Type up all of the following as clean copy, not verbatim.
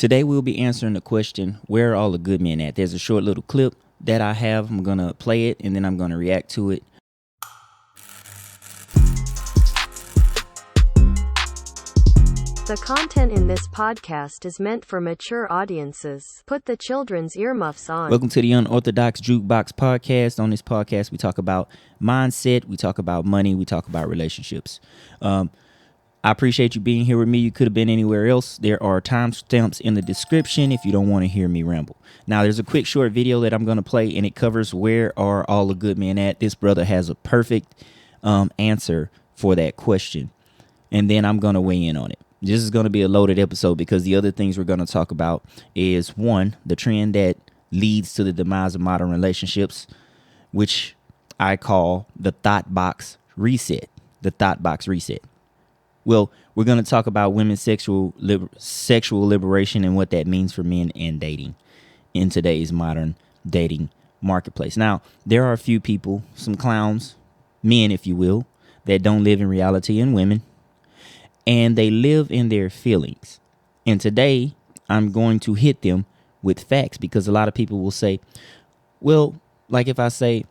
Today we'll be answering the question, where are all the good men at? There's a short little clip that I have. I'm going to play it and then I'm going to react to it. The content in this podcast is meant for mature audiences. Put the children's earmuffs on. Welcome to the Unorthodox Jukebox Podcast. On this podcast, we talk about mindset, we talk about money, we talk about relationships. I appreciate you being here with me. You could have been anywhere else. There are timestamps in the description if you don't want to hear me ramble. Now, there's a quick short video that I'm going to play, and it covers where are all the good men at. This brother has a perfect answer for that question, and then I'm going to weigh in on it. This is going to be a loaded episode because the other things we're going to talk about is, one, the trend that leads to the demise of modern relationships, which I call the Thot Box Reset. The Thot Box Reset. Well, we're going to talk about women's sexual liberation and what that means for men and dating in today's modern dating marketplace. Now, there are a few people, some clowns, men, if you will, that don't live in reality, and women, and they live in their feelings. And today, I'm going to hit them with facts because a lot of people will say, well, like if I say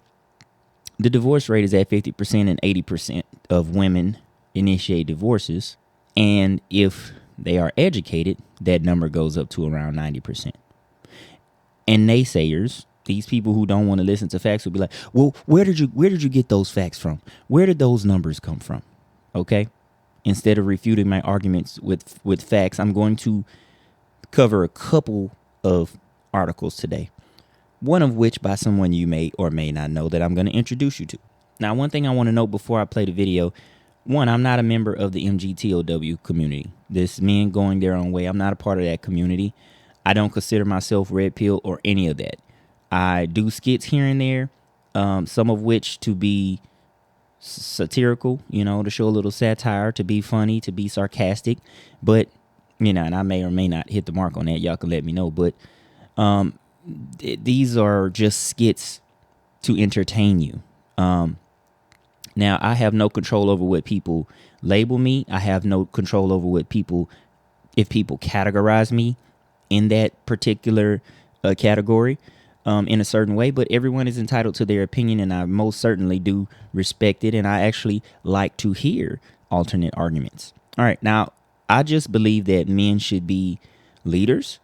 the divorce rate is at 50% and 80% of women initiate divorces, and if they are educated, that number goes up to around 90%. And naysayers, these people who don't want to listen to facts, will be like, well, where did you get those facts from? Where did those numbers come from? Okay, instead of refuting my arguments with facts, I'm going to cover a couple of articles today, one of which by someone you may or may not know that I'm going to introduce you to. Now, one thing I want to know before I play the video: one, I'm not a member of the MGTOW community. This men going their own way. I'm not a part of that community. I don't consider myself red pill or any of that. I do skits here and there, some of which to be satirical, to show a little satire, to be funny, to be sarcastic. But, and I may or may not hit the mark on that. Y'all can let me know. But these are just skits to entertain you. Now, I have no control over what people label me. I have no control over if people categorize me in that particular category in a certain way. But everyone is entitled to their opinion, and I most certainly do respect it. And I actually like to hear alternate arguments. All right. Now, I just believe that men should be leaders.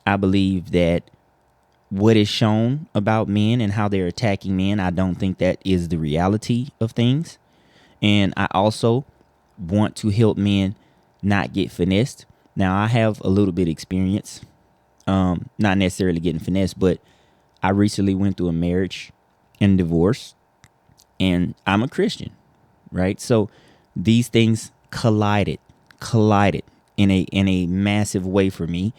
I believe that what is shown about men and how they're attacking men, I don't think that is the reality of things. And I also want to help men not get finessed. Now, I have a little bit of experience, not necessarily getting finessed, but I recently went through a marriage and divorce, and I'm a Christian, right? So these things collided in a massive way for me,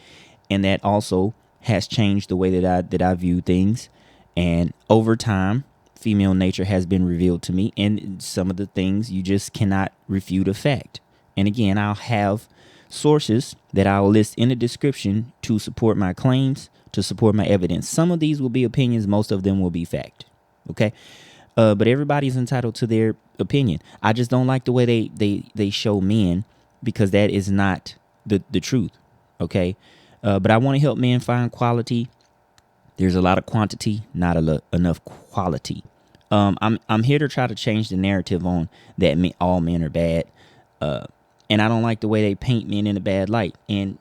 and that also has changed the way that I view things. And over time, female nature has been revealed to me, and some of the things you just cannot refute a fact. And again, I'll have sources that I'll list in the description to support my claims, to support my evidence. Some of these will be opinions, most of them will be fact. Okay. But everybody's entitled to their opinion. I just don't like the way they show men, because that is not the truth. Okay. But I want to help men find quality. There's a lot of quantity, not enough quality. I'm here to try to change the narrative on that all men are bad. And I don't like the way they paint men in a bad light. And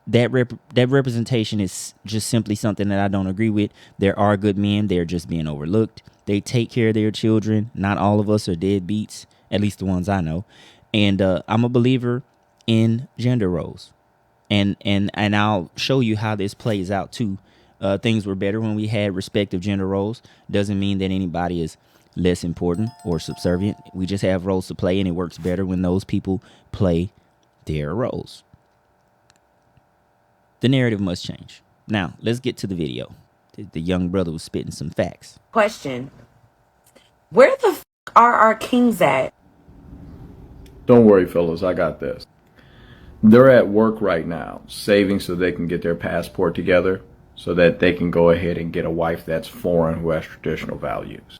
that representation is just simply something that I don't agree with. There are good men. They're just being overlooked. They take care of their children. Not all of us are deadbeats, at least the ones I know. And I'm a believer in gender roles. And I'll show you how this plays out too. Things were better when we had respective gender roles. Doesn't mean that anybody is less important or subservient. We just have roles to play, and it works better when those people play their roles. The narrative must change. Now, let's get to the video. The young brother was spitting some facts. Question: where the f are our kings at? Don't worry, fellas, I got this. They're at work right now, saving so they can get their passport together, so that they can go ahead and get a wife that's foreign who has traditional values.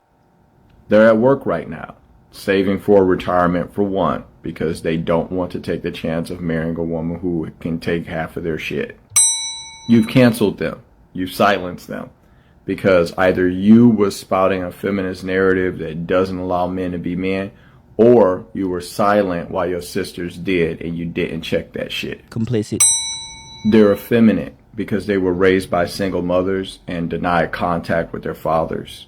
They're at work right now, saving for retirement for one, because they don't want to take the chance of marrying a woman who can take half of their shit. You've canceled them. You've silenced them. Because either you was spouting a feminist narrative that doesn't allow men to be men, or you were silent while your sisters did and you didn't check that shit. Complicit. They're effeminate because they were raised by single mothers and denied contact with their fathers.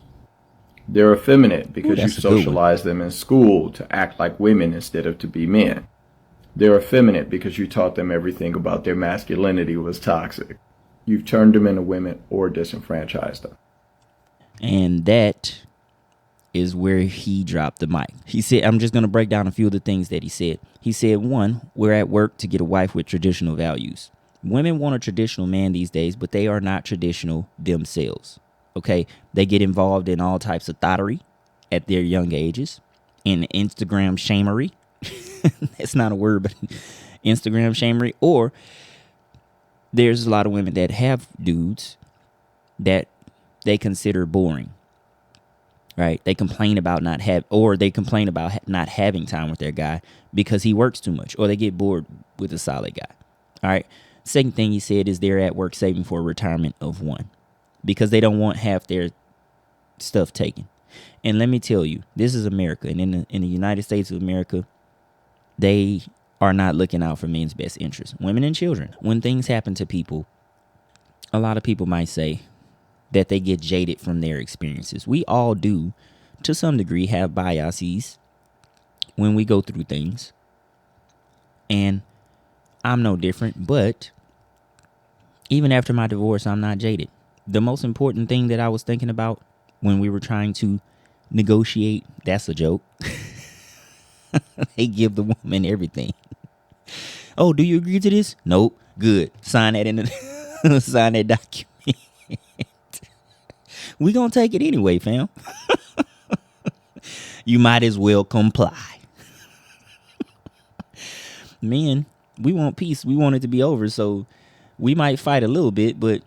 They're effeminate because you socialized them in school to act like women instead of to be men. They're effeminate because you taught them everything about their masculinity was toxic. You've turned them into women or disenfranchised them. And that is where he dropped the mic. He said, I'm just going to break down a few of the things that he said. He said, 1, we're at work to get a wife with traditional values. Women want a traditional man these days, but they are not traditional themselves. Okay, they get involved in all types of thottery at their young ages, in Instagram shamery. That's not a word, but Instagram shamery. Or there's a lot of women that have dudes that they consider boring. Right? They complain about not having time with their guy because he works too much, or they get bored with a solid guy. All right. Second thing he said is they're at work saving for a retirement of 1 because they don't want half their stuff taken. And let me tell you, this is America. And in the United States of America, they are not looking out for men's best interests. Women and children. When things happen to people, a lot of people might say that they get jaded from their experiences. We all do, to some degree, have biases when we go through things. And I'm no different, but even after my divorce, I'm not jaded. The most important thing that I was thinking about when we were trying to negotiate, that's a joke. They give the woman everything. Oh, do you agree to this? Nope. Good. Sign that sign that document. We gonna take it anyway, fam. You might as well comply. Men, we want peace. We want it to be over. So we might fight a little bit, but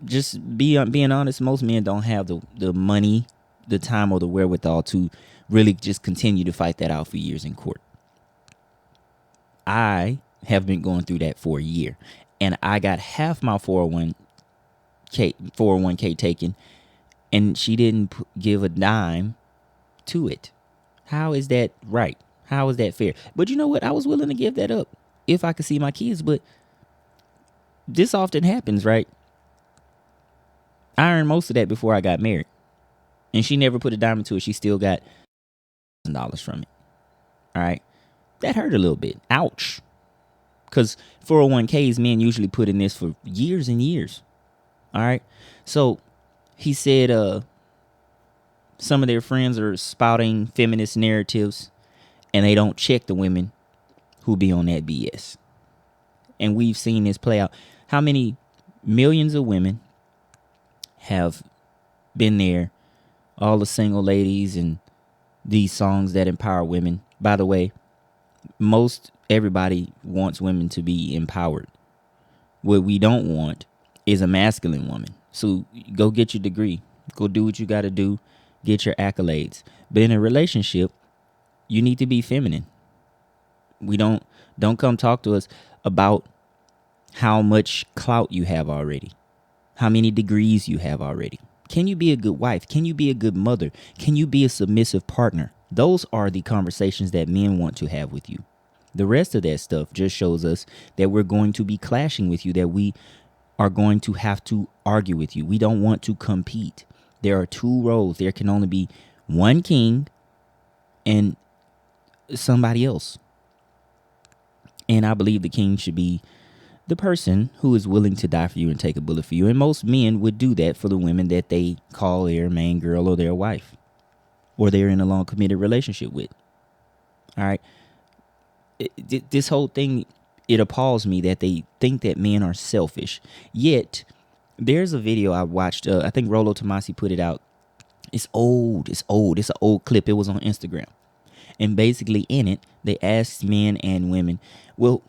just being honest, most men don't have the money, the time, or the wherewithal to really just continue to fight that out for years in court. I have been going through that for a year, and I got half my 401k taken, and she didn't give a dime to it. How is that right? How is that fair? But you know what? I was willing to give that up if I could see my kids, but this often happens, right? I earned most of that before I got married, and she never put a dime into it. She still got $1,000 from it. All right. That hurt a little bit. Ouch. Because 401ks, men usually put in this for years and years. All right. So he said some of their friends are spouting feminist narratives, and they don't check the women who be on that BS. And we've seen this play out. How many millions of women have been there? All the single ladies and these songs that empower women. By the way, most everybody wants women to be empowered. What we don't want is a masculine woman. So go get your degree. Go do what you got to do. Get your accolades. But in a relationship, you need to be feminine. We don't come talk to us about how much clout you have already. How many degrees you have already. Can you be a good wife? Can you be a good mother? Can you be a submissive partner? Those are the conversations that men want to have with you. The rest of that stuff just shows us that we're going to be clashing with you, that we are going to have to argue with you. We don't want to compete. There are 2 roles. There can only be one king and somebody else. And I believe the king should be the person who is willing to die for you and take a bullet for you. And most men would do that for the women that they call their main girl or their wife, or they're in a long committed relationship with. All right. This whole thing, it appalls me that they think that men are selfish. Yet there's a video I watched. I think Rollo Tomasi put it out. It's old. It's an old clip. It was on Instagram. And basically in it, they asked men and women, well,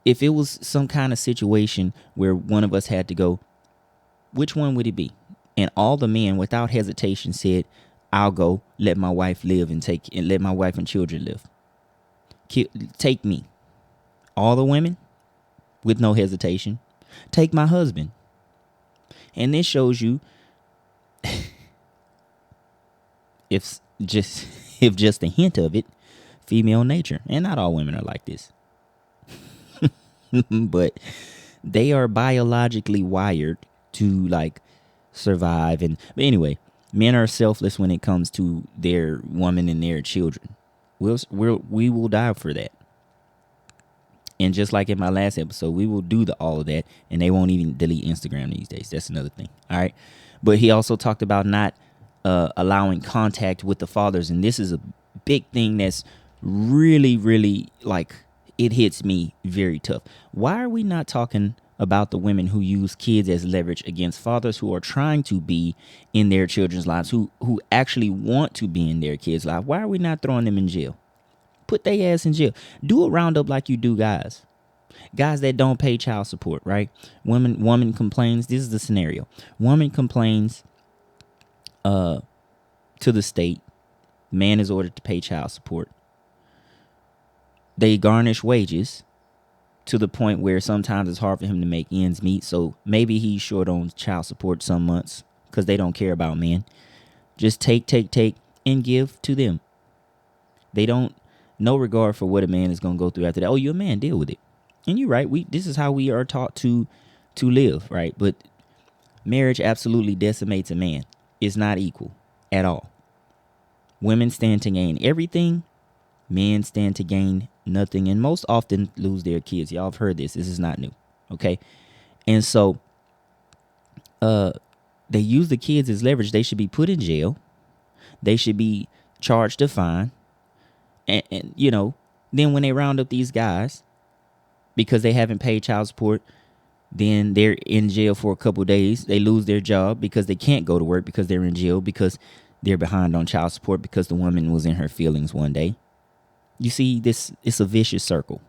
if it was some kind of situation where one of us had to go, which one would it be? And all the men without hesitation said, I'll go, let my wife live and let my wife and children live. Take me. All the women with no hesitation. Take my husband. And this shows you if just a hint of it, female nature. And not all women are like this. But they are biologically wired to like survive. But anyway, men are selfless when it comes to their woman and their children. We will die for that. And just like in my last episode, we will do all of that, and they won't even delete Instagram these days. That's another thing. All right. But he also talked about not allowing contact with the fathers. And this is a big thing that's really, really like, it hits me very tough. Why are we not talking about the women who use kids as leverage against fathers who are trying to be in their children's lives, who actually want to be in their kids' life? Why are we not throwing them in jail? Put their ass in jail. Do a roundup like you do guys. Guys that don't pay child support, right? Woman complains. This is the scenario. Woman complains to the state. Man is ordered to pay child support. They garnish wages to the point where sometimes it's hard for him to make ends meet. So maybe he's short on child support some months because they don't care about men. Just take, and give to them. They don't. No regard for what a man is going to go through after that. Oh, you're a man, deal with it. And you're right. This is how we are taught to live, right? But marriage absolutely decimates a man. It's not equal at all. Women stand to gain everything. Men stand to gain nothing, and most often lose their kids. Y'all have heard this. This is not new, okay? And so they use the kids as leverage. They should be put in jail. They should be charged a fine. And you know, then when they round up these guys because they haven't paid child support, then they're in jail for a couple of days. They lose their job because they can't go to work because they're in jail because they're behind on child support because the woman was in her feelings one day. You see, it's a vicious circle.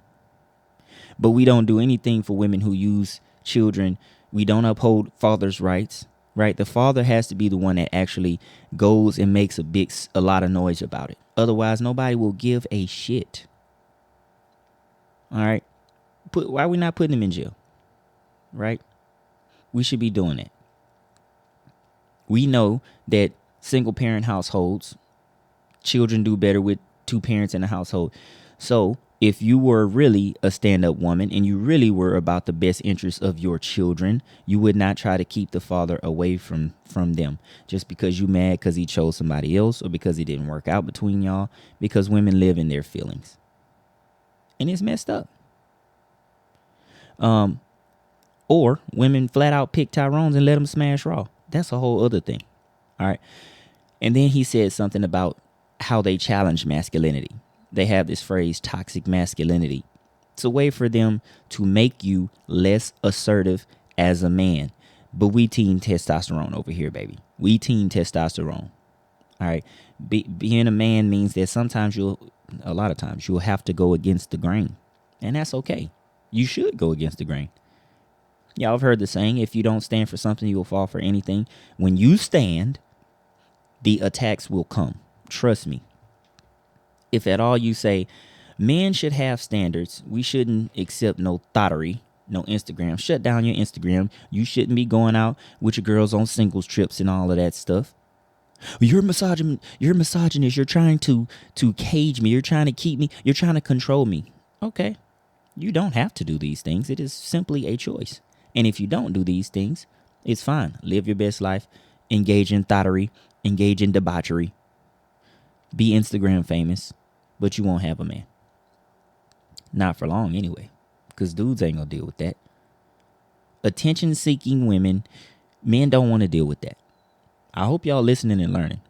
But we don't do anything for women who use children. We don't uphold fathers' rights, right? The father has to be the one that actually goes and makes a lot of noise about it. Otherwise, nobody will give a shit. All right. Why are we not putting them in jail? Right? We should be doing that. We know that single parent households, children do better with two parents in the household. So if you were really a stand-up woman and you really were about the best interest of your children, you would not try to keep the father away from them just because you mad because he chose somebody else or because it didn't work out between y'all, because women live in their feelings. And it's messed up. Or women flat out pick Tyrone's and let them smash Raw. That's a whole other thing. All right. And then he said something about how they challenge masculinity. They have this phrase, toxic masculinity. It's a way for them to make you less assertive as a man. But we team testosterone over here, baby. We team testosterone. All right. Being a man means that a lot of times you'll have to go against the grain. And that's okay. You should go against the grain. Y'all have heard the saying, if you don't stand for something, you will fall for anything. When you stand, the attacks will come. Trust me. If at all you say, men should have standards, we shouldn't accept no thottery, no Instagram. Shut down your Instagram. You shouldn't be going out with your girls on singles trips and all of that stuff. You're misogynist. You're trying to cage me. You're trying to keep me. You're trying to control me. Okay. You don't have to do these things. It is simply a choice. And if you don't do these things, it's fine. Live your best life. Engage in thottery. Engage in debauchery. Be Instagram famous. But you won't have a man. Not for long anyway. Because dudes ain't going to deal with that. Attention-seeking women. Men don't want to deal with that. I hope y'all listening and learning.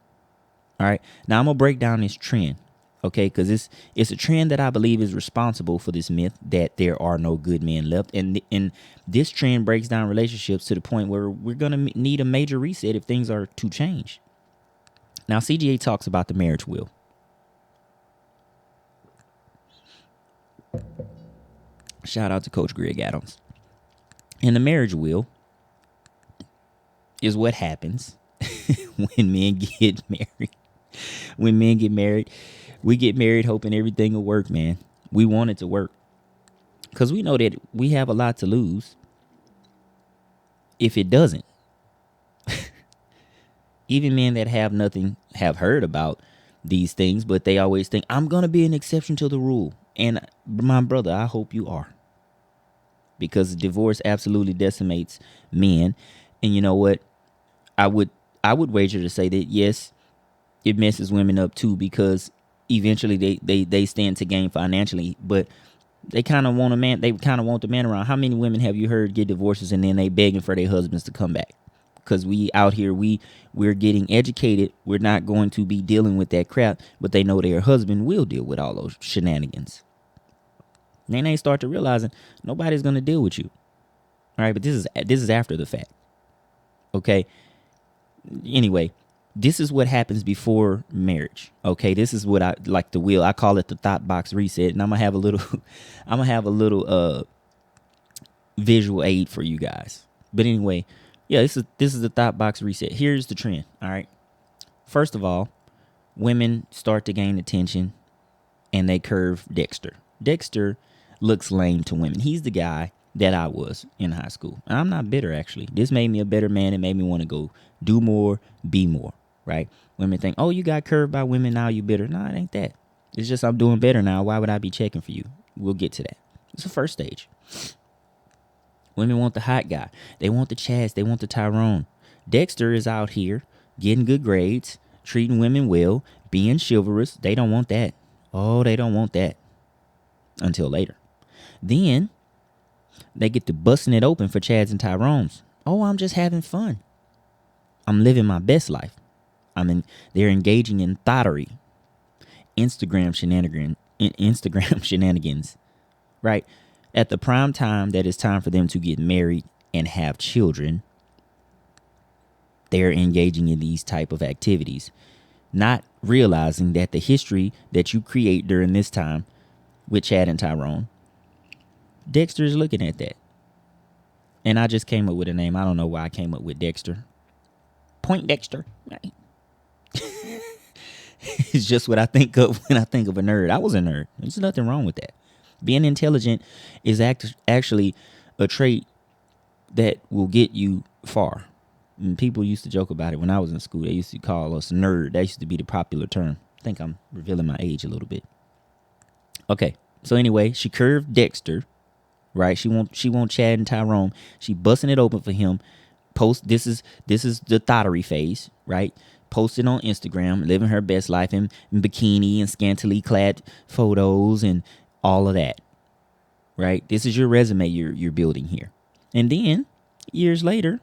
All right. Now I'm going to break down this trend. Okay, because it's a trend that I believe is responsible for this myth that there are no good men left. And this trend breaks down relationships to the point where we're going to need a major reset if things are to change. Now, CGA talks about the marriage wheel. Shout out to Coach Greg Adams. And the marriage wheel is what happens when men get married. When men get married, we get married hoping everything will work, man. We want it to work. Because we know that we have a lot to lose if it doesn't. Even men that have nothing have heard about these things, but they always think, I'm going to be an exception to the rule. And my brother, I hope you are. Because divorce absolutely decimates men. And you know what? I would wager to say that, yes, it messes women up too, because eventually they stand to gain financially, but they kind of want the man around. How many women have you heard get divorces and then they begging for their husbands to come back? Because we out here, we're getting educated. We're not going to be dealing with that crap, but they know their husband will deal with all those shenanigans. Then they start to realizing nobody's going to deal with you. All right, but this is after the fact. Okay. Anyway, this is what happens before marriage. Okay, this is what I like the wheel. I call it the Thot Box Reset, and I'm gonna have a little visual aid for you guys. But anyway, yeah, this is the Thot Box Reset. Here's the trend. All right, first of all, women start to gain attention, and they curve Dexter. Dexter looks lame to women. He's the guy that I was in high school. And I'm not bitter, actually. This made me a better man. It made me want to go do more, be more, right? Women think, oh, you got curved by women, now you bitter. No, it ain't that. It's just I'm doing better now. Why would I be checking for you? We'll get to that. It's the first stage. Women want the hot guy. They want the Chaz. They want the Tyrone. Dexter is out here getting good grades, treating women well, being chivalrous. They don't want that. Oh, they don't want that until later. Then they get to busting it open for Chads and Tyrones. Oh, I'm just having fun. I'm living my best life. They're engaging in thottery, Instagram shenanigans, right? At the prime time that it's time for them to get married and have children, they're engaging in these type of activities, not realizing that the history that you create during this time with Chad and Tyrone, Dexter is looking at that. And I just came up with a name. I don't know why I came up with Dexter. Point Dexter. Right. It's just what I think of when I think of a nerd. I was a nerd. There's nothing wrong with that. Being intelligent is actually a trait that will get you far. And people used to joke about it when I was in school. They used to call us nerd. That used to be the popular term. I think I'm revealing my age a little bit. Okay. So anyway, she curved Dexter. Right, she won't Chad and Tyrone. She busting it open for him. This is the thottery phase, right? Posting on Instagram, living her best life in bikini and scantily clad photos and all of that, right? This is your resume you're building here. And then years later,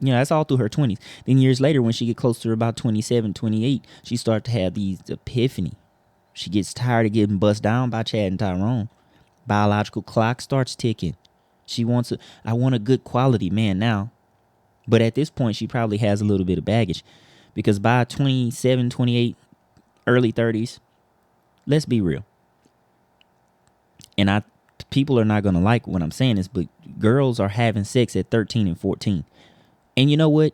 that's all through her 20s. Then years later, when she get close to about 27, 28, she starts to have these epiphany. She gets tired of getting bust down by Chad and Tyrone. Biological clock starts ticking. I want a good quality man now. But at this point, she probably has a little bit of baggage. Because by 27, 28, early 30s, let's be real. And people are not going to like what I'm saying this, but girls are having sex at 13 and 14. And you know what?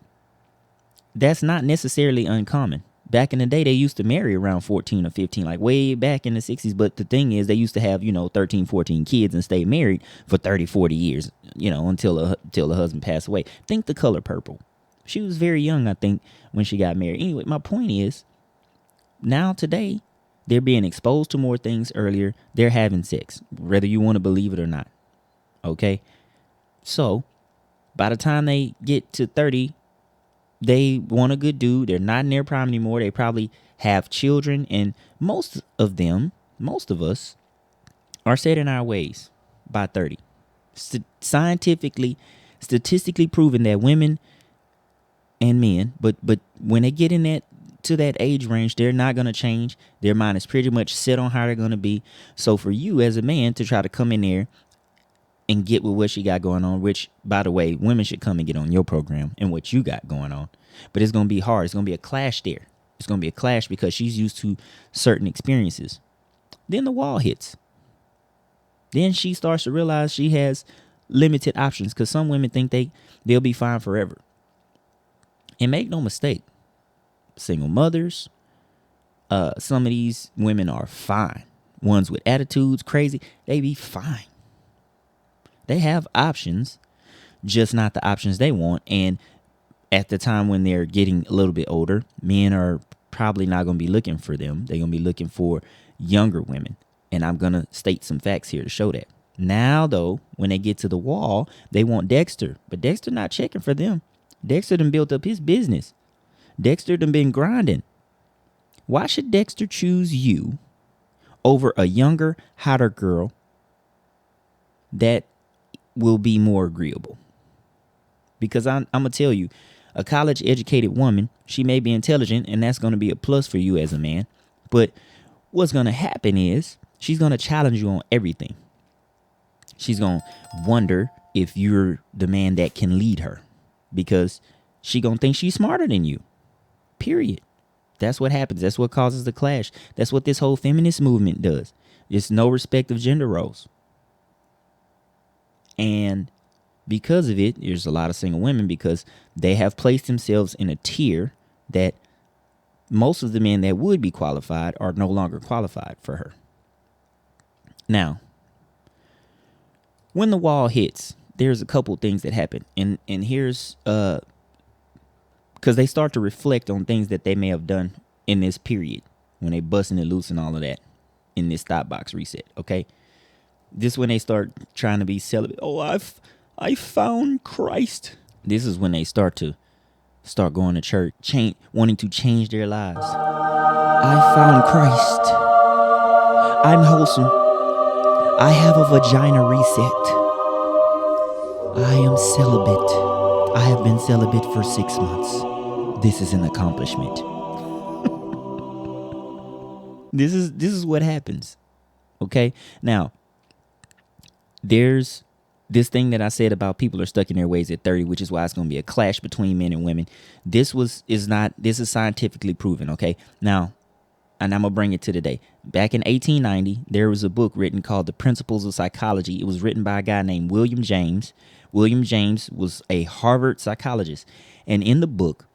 That's not necessarily uncommon. Back in the day, they used to marry around 14 or 15, like way back in the 60s. But the thing is, they used to have, 13, 14 kids and stay married for 30, 40 years, until the husband passed away. Think The Color Purple. She was very young, I think, when she got married. Anyway, my point is, now today, they're being exposed to more things earlier. They're having sex, whether you want to believe it or not. Okay? So, by the time they get to 30, they want a good dude. They're not in their prime anymore. They probably have children. And most of us, are set in our ways by 30. Statistically proven that women and men, but when they get in to that age range, they're not going to change. Their mind is pretty much set on how they're going to be. So for you as a man to try to come in there and get with what she got going on, which, by the way, women should come and get on your program and what you got going on. But it's going to be hard. It's going to be a clash there. It's going to be a clash because she's used to certain experiences. Then the wall hits. Then she starts to realize she has limited options because some women think they'll be fine forever. And make no mistake, single mothers, some of these women are fine. Ones with attitudes, crazy, they be fine. They have options, just not the options they want. And at the time when they're getting a little bit older, men are probably not going to be looking for them. They're going to be looking for younger women. And I'm going to state some facts here to show that. Now, though, when they get to the wall, they want Dexter. But Dexter not checking for them. Dexter done built up his business. Dexter done been grinding. Why should Dexter choose you over a younger, hotter girl that will be more agreeable? Because I'm going to tell you, a college-educated woman, she may be intelligent, and that's going to be a plus for you as a man. But what's going to happen is she's going to challenge you on everything. She's going to wonder if you're the man that can lead her, because she going to think she's smarter than you. Period. That's what happens. That's what causes the clash. That's what this whole feminist movement does. It's no respect of gender roles. And because of it, there's a lot of single women because they have placed themselves in a tier that most of the men that would be qualified are no longer qualified for her. Now, when the wall hits, there's a couple things that happen. And here's because they start to reflect on things that they may have done in this period when they busting it loose and all of that in this Thot Box Reset. Okay, this is when they start trying to be celibate. Oh, I found Christ. This is when they start going to church, wanting to change their lives. I found Christ. I'm wholesome. I have a vagina reset. I am celibate. I have been celibate for 6 months. This is an accomplishment. This is what happens. Okay? Now, there's this thing that I said about people are stuck in their ways at 30, which is why it's going to be a clash between men and women. This is scientifically proven, okay? Now, and I'm going to bring it to today. Back in 1890, there was a book written called The Principles of Psychology. It was written by a guy named William James. William James was a Harvard psychologist. And in the book,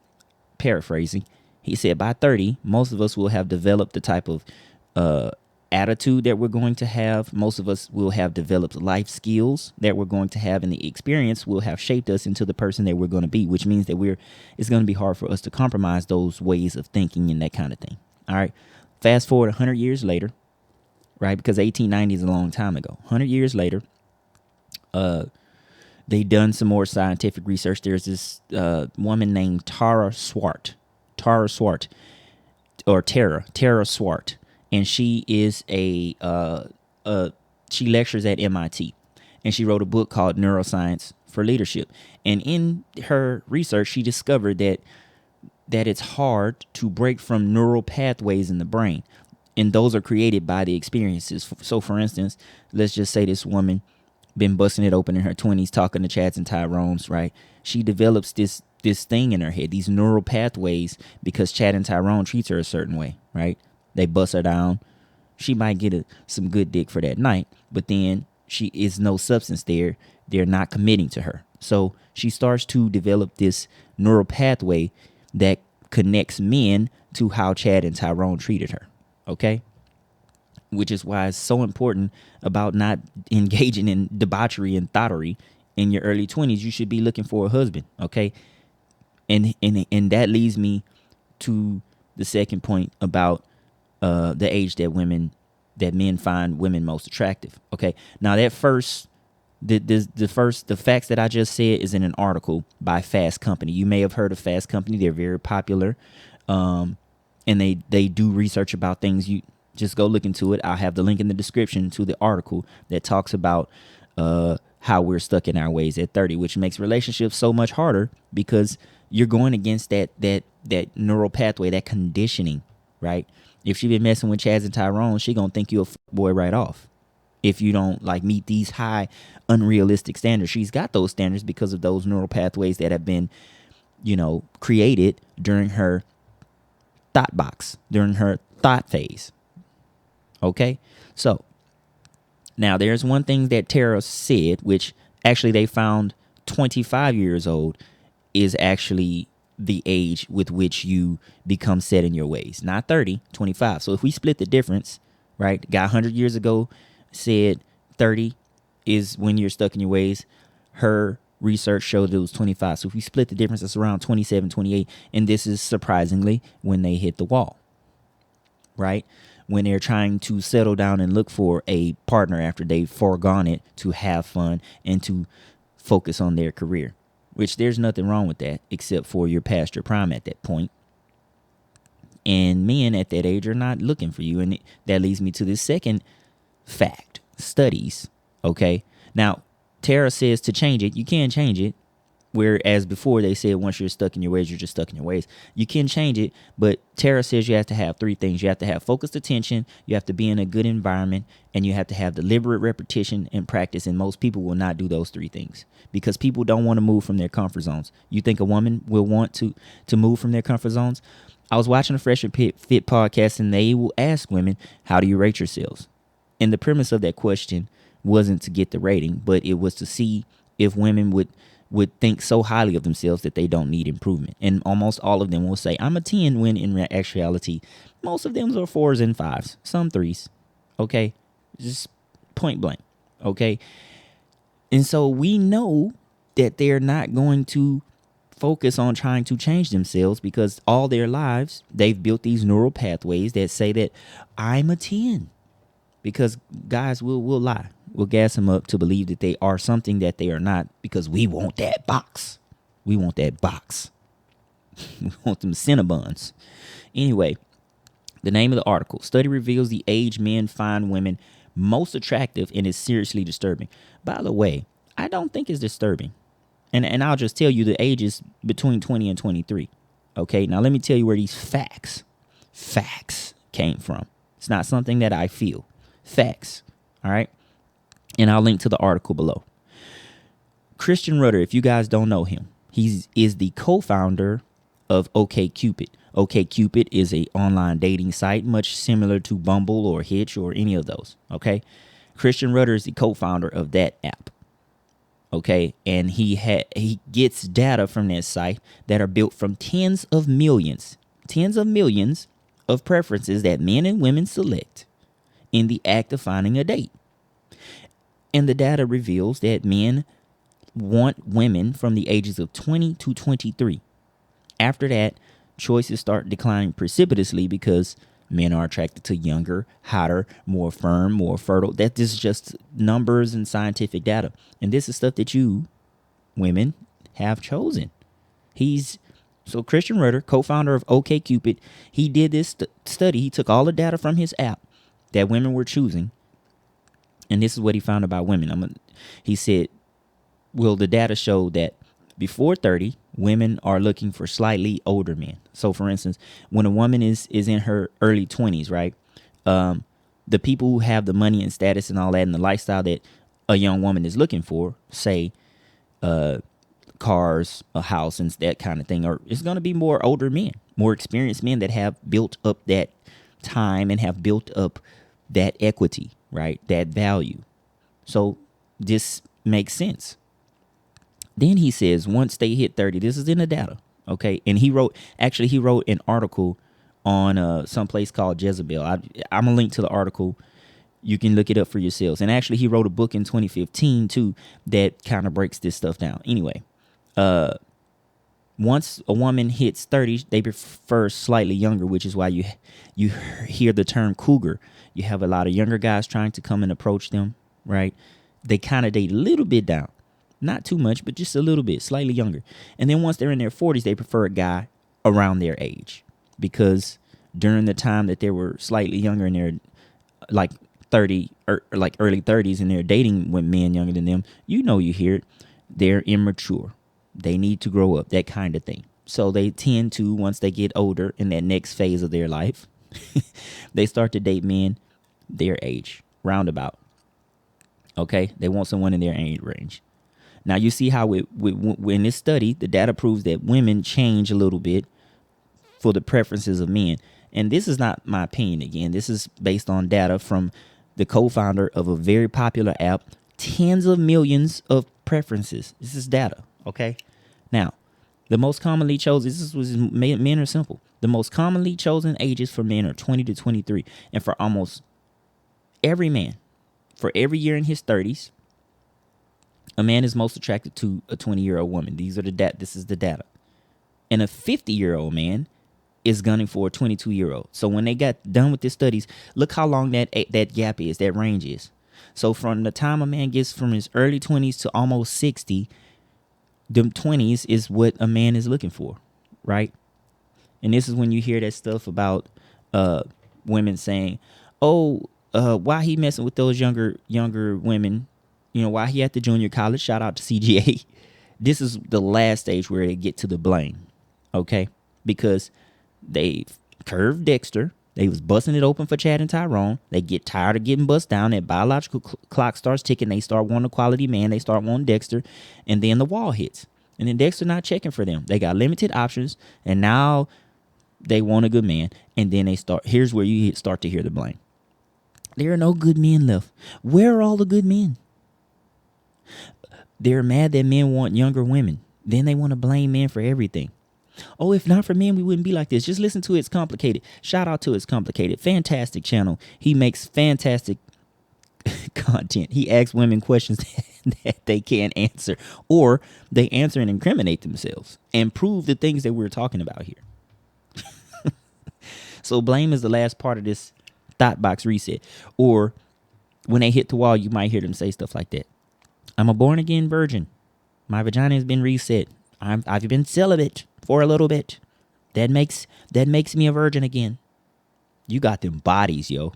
paraphrasing, he said by 30, most of us will have developed the type of attitude that we're going to have. Most of us will have developed life skills that we're going to have, and the experience will have shaped us into the person that we're going to be, which means that it's going to be hard for us to compromise those ways of thinking and that kind of thing. All right. Fast forward 100 years later, right? Because 1890 is a long time ago. 100 years later, they done some more scientific research. There's this woman named Tara Swart, and she is she lectures at MIT, and she wrote a book called Neuroscience for Leadership. And in her research, she discovered that it's hard to break from neural pathways in the brain, and those are created by the experiences. So, for instance, let's just say this woman been busting it open in her 20s, talking to Chads and Tyrones, right? She develops this thing in her head, these neural pathways, because Chad and Tyrone treats her a certain way, right? They bust her down. She might get some good dick for that night, but then she is no substance there. They're not committing to her. So she starts to develop this neural pathway that connects men to how Chad and Tyrone treated her. Okay? Which is why it's so important about not engaging in debauchery and thottery in your early 20s. You should be looking for a husband. Okay? And that leads me to the second point about the age that men find women most attractive. Okay. Now that the facts that I just said is in an article by Fast Company. You may have heard of Fast Company. They're very popular. And they do research about things. You just go look into it. I'll have the link in the description to the article that talks about how we're stuck in our ways at 30, which makes relationships so much harder because you're going against that neural pathway, that conditioning, right? If she been messing with Chaz and Tyrone, she gonna think you a boy right off. If you don't meet these high unrealistic standards, she's got those standards because of those neural pathways that have been, created during her thought box, during her thought phase. Okay, so now there's one thing that Tara said, which actually they found 25 years old is actually the age with which you become set in your ways, not 30, 25. So if we split the difference, right? The guy 100 years ago said 30 is when you're stuck in your ways. Her research showed it was 25. So if we split the difference, it's around 27, 28. And this is surprisingly when they hit the wall, right? When they're trying to settle down and look for a partner after they've foregone it to have fun and to focus on their career, which there's nothing wrong with that except for you're past your prime at that point. And men at that age are not looking for you. And that leads me to this second fact. Studies. Okay. Now, Tara says to change it. You can change it. Whereas before they said once you're stuck in your ways, you're just stuck in your ways. You can change it. But Tara says you have to have three things. You have to have focused attention. You have to be in a good environment. And you have to have deliberate repetition and practice. And most people will not do those three things because people don't want to move from their comfort zones. You think a woman will want to move from their comfort zones? I was watching a Fresh and Fit podcast, and they will ask women, how do you rate yourselves? And the premise of that question wasn't to get the rating, but it was to see if women would think so highly of themselves that they don't need improvement. And almost all of them will say, I'm a 10, when in actuality, most of them are 4s and 5s, some 3s. Okay? Just point blank. Okay? And so we know that they're not going to focus on trying to change themselves because all their lives they've built these neural pathways that say that I'm a 10, because guys will lie. We'll gas them up to believe that they are something that they are not because we want that box. We want that box. We want them Cinnabons. Anyway, the name of the article: study reveals the age men find women most attractive and is seriously disturbing. By the way, I don't think it's disturbing. And I'll just tell you the ages between 20 and 23. Okay, now let me tell you where these facts came from. It's not something that I feel. Facts. All right. And I'll link to the article below. Christian Rudder, if you guys don't know him, he is the co-founder of OkCupid. OkCupid is a online dating site much similar to Bumble or Hitch or any of those. Okay. Christian Rudder is the co-founder of that app. Okay, and he gets data from that site that are built from tens of millions of preferences that men and women select in the act of finding a date. And the data reveals that men want women from the ages of 20 to 23. After that, choices start declining precipitously because men are attracted to younger, hotter, more firm, more fertile. That is just numbers and scientific data. And this is stuff that you, women, have chosen. So Christian Rudder, co-founder of OkCupid, he did this study. He took all the data from his app that women were choosing. And this is what he found about women. He said, well, the data showed that before 30, women are looking for slightly older men. So, for instance, when a woman is in her early 20s, right, the people who have the money and status and all that and the lifestyle that a young woman is looking for, say cars, a house, and that kind of thing, or it's going to be more older men, more experienced men that have built up that time and have built up that equity, right, that value. So this makes sense. Then he says once they hit 30, this is in the data, okay? And he wrote an article on some place called Jezebel. I'm going to link to the article. You can look it up for yourselves. And actually, he wrote a book in 2015, too, that kind of breaks this stuff down. Anyway, once a woman hits 30, they prefer slightly younger, which is why you hear the term cougar. You have a lot of younger guys trying to come and approach them, right? They kind of date a little bit down. Not too much, but just a little bit, slightly younger. And then once they're in their 40s, they prefer a guy around their age. Because during the time that they were slightly younger and they're like 30 or like early 30s and they're dating with men younger than them, you hear it, they're immature. They need to grow up, that kind of thing. So they tend to, once they get older in that next phase of their life, they start to date men their age, roundabout. Okay? They want someone in their age range. Now, you see how in this study, the data proves that women change a little bit for the preferences of men. And this is not my opinion again. This is based on data from the co-founder of a very popular app, tens of millions of preferences. This is data, okay? Now, the most commonly chosen, men are simple. The most commonly chosen ages for men are 20 to 23. And for almost every man, for every year in his 30s, A man is most attracted to a 20-year-old woman. This is the data. And a 50-year-old man is gunning for a 22-year-old. So when they got done with the studies, look how long that gap is, that range is. So from the time a man gets from his early 20s to almost 60, them 20s is what a man is looking for, right? And this is when you hear that stuff about women saying, "Oh, why he messing with those younger women? You know, why he at the junior college?" Shout out to CGA. This is the last stage where they get to the blame, okay? Because they curved Dexter. They was busting it open for Chad and Tyrone. They get tired of getting bust down. That biological clock starts ticking. They start wanting a quality man. They start wanting Dexter. And then the wall hits. And then Dexter not checking for them. They got limited options. And now they want a good man. And then they start. Here's where you start to hear the blame. There are no good men left. Where are all the good men? They're mad that men want younger women. Then they want to blame men for everything. Oh, if not for men, we wouldn't be like this. Just listen to It's Complicated. Shout out to It's Complicated. Fantastic channel. He makes fantastic content. He asks women questions that they can't answer, or they answer and incriminate themselves and prove the things that we're talking about here. So blame is the last part of this Thot Box Reset. Or when they hit the wall, you might hear them say stuff like that. I'm a born again virgin. My vagina has been reset. I've been celibate for a little bit. That makes me a virgin again. You got them bodies, yo.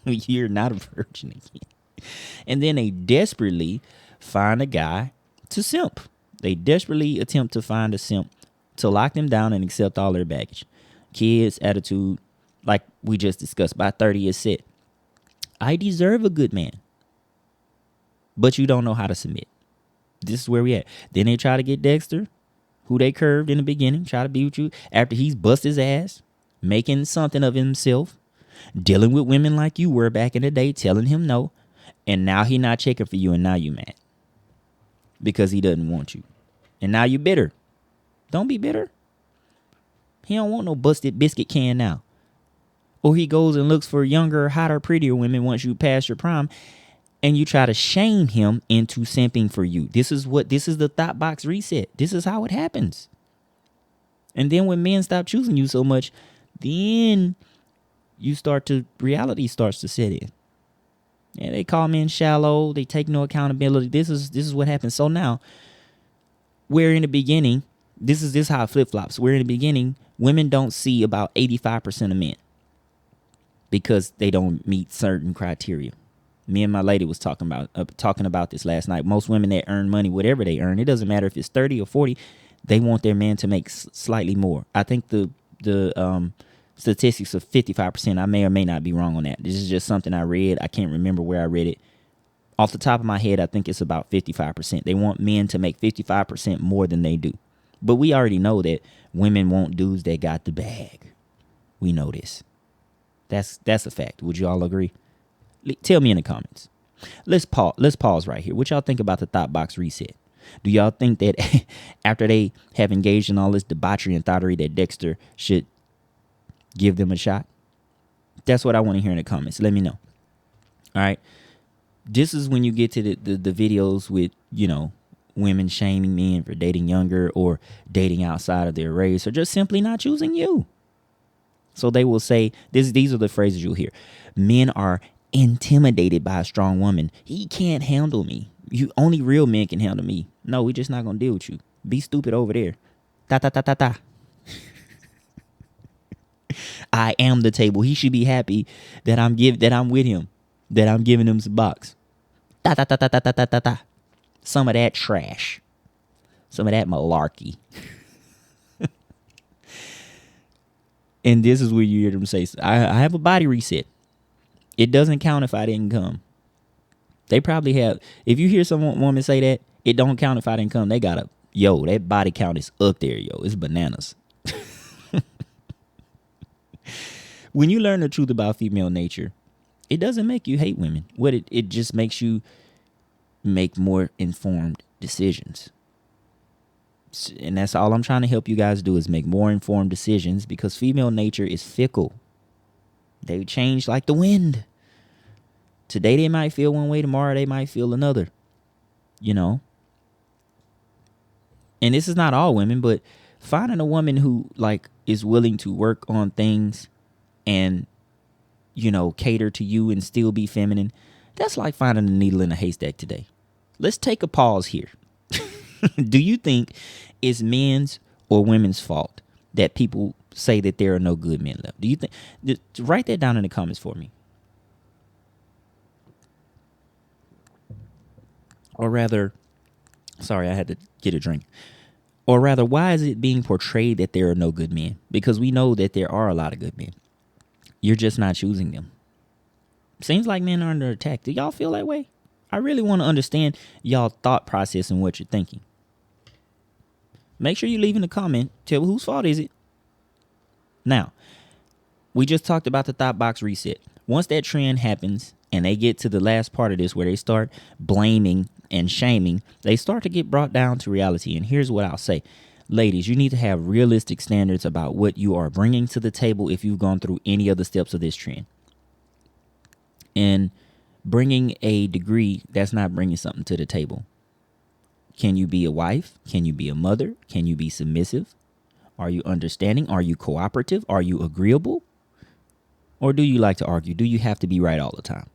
You're not a virgin again. And then they desperately find a guy to simp. They desperately attempt to find a simp to lock them down and accept all their baggage. Kids, attitude, like we just discussed, by 30 is set. I deserve a good man. But you don't know how to submit. This is where we at. Then they try to get Dexter, who they curved in the beginning, try to be with you after he's bust his ass, making something of himself, dealing with women like you were back in the day, telling him no, and now he not checking for you, and now you mad because he doesn't want you, and now you bitter. Don't be bitter. He don't want no busted biscuit can now. Or he goes and looks for younger, hotter, prettier women once you pass your prime, and you try to shame him into simping for you. This is the Thot Box Reset. This is how it happens. And then when men stop choosing you so much, then reality starts to set in. Yeah, they call men shallow. They take no accountability. This is what happens. So now, where in the beginning, this is how it flip-flops. Where in the beginning, women don't see about 85% of men because they don't meet certain criteria. Me and my lady was talking about this last night. Most women that earn money, whatever they earn, it doesn't matter if it's 30 or 40, they want their man to make slightly more. I think the statistics of 55%. I may or may not be wrong on that. This is just something I read. I can't remember where I read it. Off the top of my head, I think it's about 55%. They want men to make 55% more than they do. But we already know that women want dudes that got the bag. We know this. That's a fact. Would you all agree? Tell me in the comments. Let's pause right here. What y'all think about the Thot Box Reset? Do y'all think that after they have engaged in all this debauchery and thottery that Dexter should give them a shot? That's what I want to hear in the comments. Let me know. All right. This is when you get to the videos with, women shaming men for dating younger or dating outside of their race or just simply not choosing you. So they will say, these are the phrases you'll hear. Men are intimidated by a strong woman. He can't handle me. Only real men can handle me. No, we just not gonna deal with you. Be stupid over there. Ta ta ta ta ta. I am the table. He should be happy that I'm with him, that I'm giving him some box. Ta ta ta ta ta ta ta ta ta. Some of that trash. Some of that malarkey. And this is where you hear them say, I have a body reset. It doesn't count if I didn't come. They probably have. If you hear some woman say that, it don't count if I didn't come. They got that body count is up there, yo. It's bananas. When you learn the truth about female nature, it doesn't make you hate women. It just makes you make more informed decisions. And that's all I'm trying to help you guys do, is make more informed decisions, because female nature is fickle. They change like the wind. Today they might feel one way, tomorrow they might feel another. you know. And this is not all women, but finding a woman who like is willing to work on things and, you know, cater to you and still be feminine, that's like finding a needle in a haystack today. Let's take a pause here. Do you think it's men's or women's fault that people say that there are no good men left? Do you think? Write that down in the comments for me. Or rather, sorry, I had to get a drink. Or rather, why is it being portrayed that there are no good men? Because we know that there are a lot of good men. You're just not choosing them. Seems like men are under attack. Do y'all feel that way? I really want to understand y'all thought process and what you're thinking. Make sure you leave in the comment. Tell whose fault is it. Now, we just talked about the Thot Box Reset. Once that trend happens and they get to the last part of this where they start blaming and shaming, they start to get brought down to reality. And here's what I'll say. Ladies, you need to have realistic standards about what you are bringing to the table if you've gone through any of the steps of this trend. And bringing a degree, that's not bringing something to the table. Can you be a wife? Can you be a mother? Can you be submissive? Are you understanding? Are you cooperative? Are you agreeable? Or do you like to argue? Do you have to be right all the time?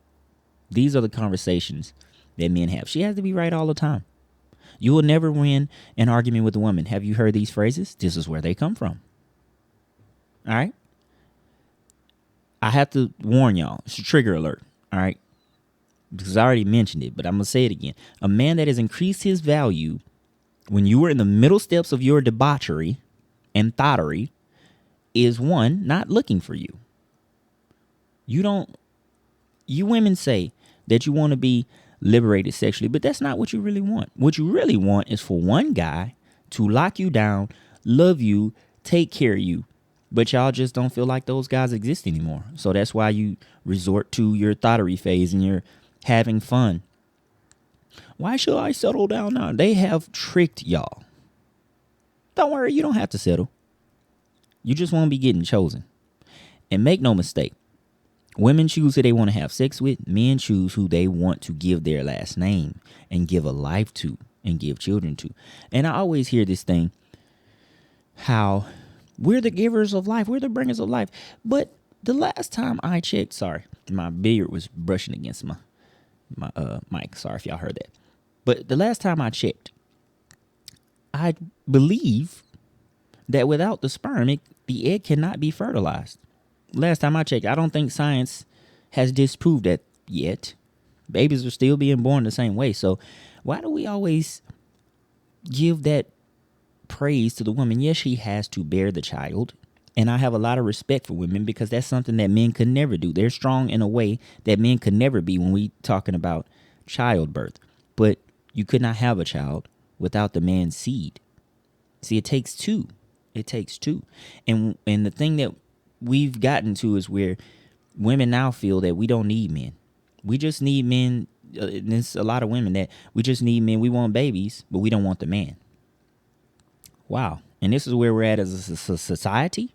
These are the conversations that men have. She has to be right all the time. You will never win an argument with a woman. Have you heard these phrases? This is where they come from. All right? I have to warn y'all. It's a trigger alert. All right? Because I already mentioned it, but I'm going to say it again. A man that has increased his value when you were in the middle steps of your debauchery and thottery is one, not looking for you. You women say that you want to be liberated sexually, but that's not what you really want. What you really want is for one guy to lock you down, love you, take care of you. But y'all just don't feel like those guys exist anymore. So that's why you resort to your thottery phase and you're having fun. Why should I settle down now? They have tricked y'all. Don't worry, you don't have to settle. You just won't be getting chosen. And make no mistake, women choose who they want to have sex with. Men choose who they want to give their last name and give a life to and give children to. And I always hear this thing, how we're the givers of life. We're the bringers of life. But the last time I checked, sorry, my beard was brushing against my mic. Sorry if y'all heard that. But the last time I checked, I believe that without the sperm, the egg cannot be fertilized. Last time I checked, I don't think science has disproved that yet. Babies are still being born the same way. So why do we always give that praise to the woman? Yes, she has to bear the child. And I have a lot of respect for women because that's something that men could never do. They're strong in a way that men could never be when we talking about childbirth. But you could not have a child without the man's seed. See, it takes two. It takes two. And the thing that we've gotten to is where women now feel that we don't need men. We just need men. There's a lot of women that we just need men. We want babies, but we don't want the man. Wow. And this is where we're at as a society.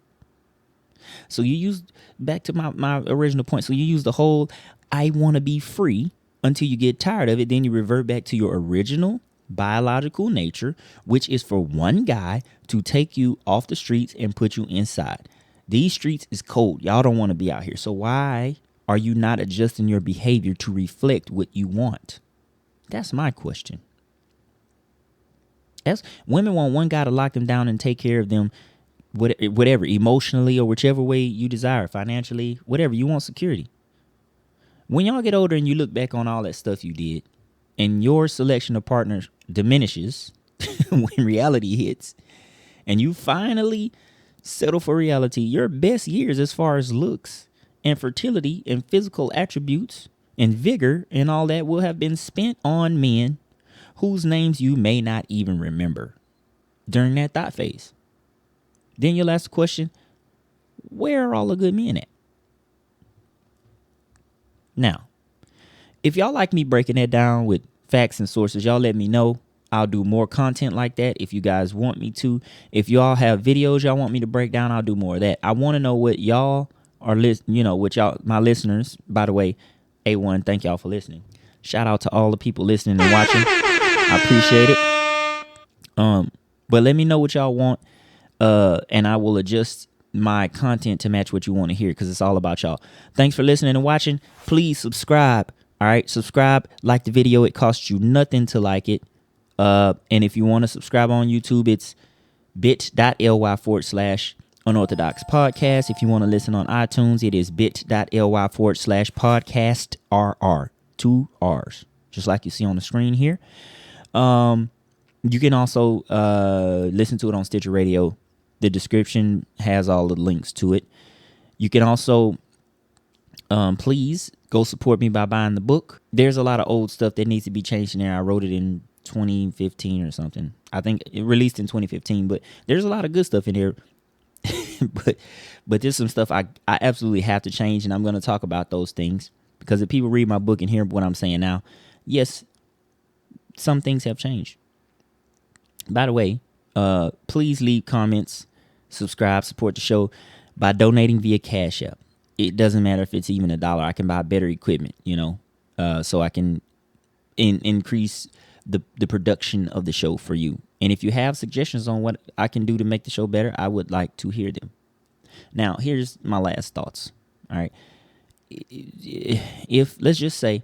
So you use, back to my original point. So you use the whole, I want to be free until you get tired of it. Then you revert back to your original biological nature, which is for one guy to take you off the streets and put you inside. These streets is cold. Y'all don't want to be out here. So why are you not adjusting your behavior to reflect what you want? That's my question. Women want one guy to lock them down and take care of them, whatever, emotionally or whichever way you desire, financially, whatever. You want security. When y'all get older and you look back on all that stuff you did and your selection of partners diminishes when reality hits and you finally settle for reality, your best years as far as looks and fertility and physical attributes and vigor and all that will have been spent on men whose names you may not even remember during that thought phase. Then you'll ask the question, where are all the good men at? Now, if y'all like me breaking that down with facts and sources, y'all let me know. I'll do more content like that if you guys want me to. If y'all have videos y'all want me to break down, I'll do more of that. I want to know what y'all are my listeners. By the way, A1, thank y'all for listening. Shout out to all the people listening and watching. I appreciate it. But let me know what y'all want, and I will adjust my content to match what you want to hear, because it's all about y'all. Thanks for listening and watching. Please subscribe. All right, subscribe, like the video. It costs you nothing to like it. And if you want to subscribe on YouTube, it's bit.ly/unorthodox podcast. If you want to listen on iTunes, it is bit.ly/podcast RR. 2 R's, just like you see on the screen here. You can also listen to it on Stitcher Radio. The description has all the links to it. You can also please go support me by buying the book. There's a lot of old stuff that needs to be changed in there. I wrote it in 2015 or something. I think it released in 2015, but there's a lot of good stuff in here. but there's some stuff I absolutely have to change, and I'm going to talk about those things, because if people read my book and hear what I'm saying now, yes, some things have changed. By the way, please leave comments, subscribe, support the show by donating via Cash App. It doesn't matter if it's even $1. I can buy better equipment, so I can increase the production of the show for you. And if you have suggestions on what I can do to make the show better, I would like to hear them. Now, here's my last thoughts. All right. Let's just say,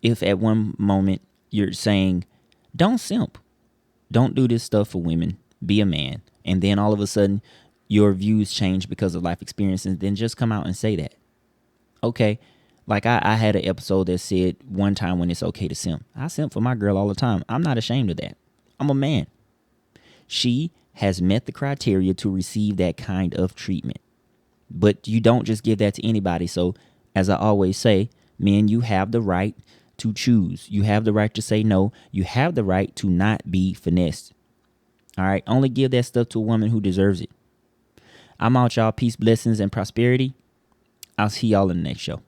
if at one moment you're saying, don't simp, don't do this stuff for women, be a man, and then all of a sudden your views change because of life experiences, then just come out and say that. Okay. Like I had an episode that said one time when it's okay to simp. I simp for my girl all the time. I'm not ashamed of that. I'm a man. She has met the criteria to receive that kind of treatment. But you don't just give that to anybody. So, as I always say, men, you have the right to choose. You have the right to say no. You have the right to not be finessed. All right? Only give that stuff to a woman who deserves it. I'm out, y'all. Peace, blessings, and prosperity. I'll see y'all in the next show.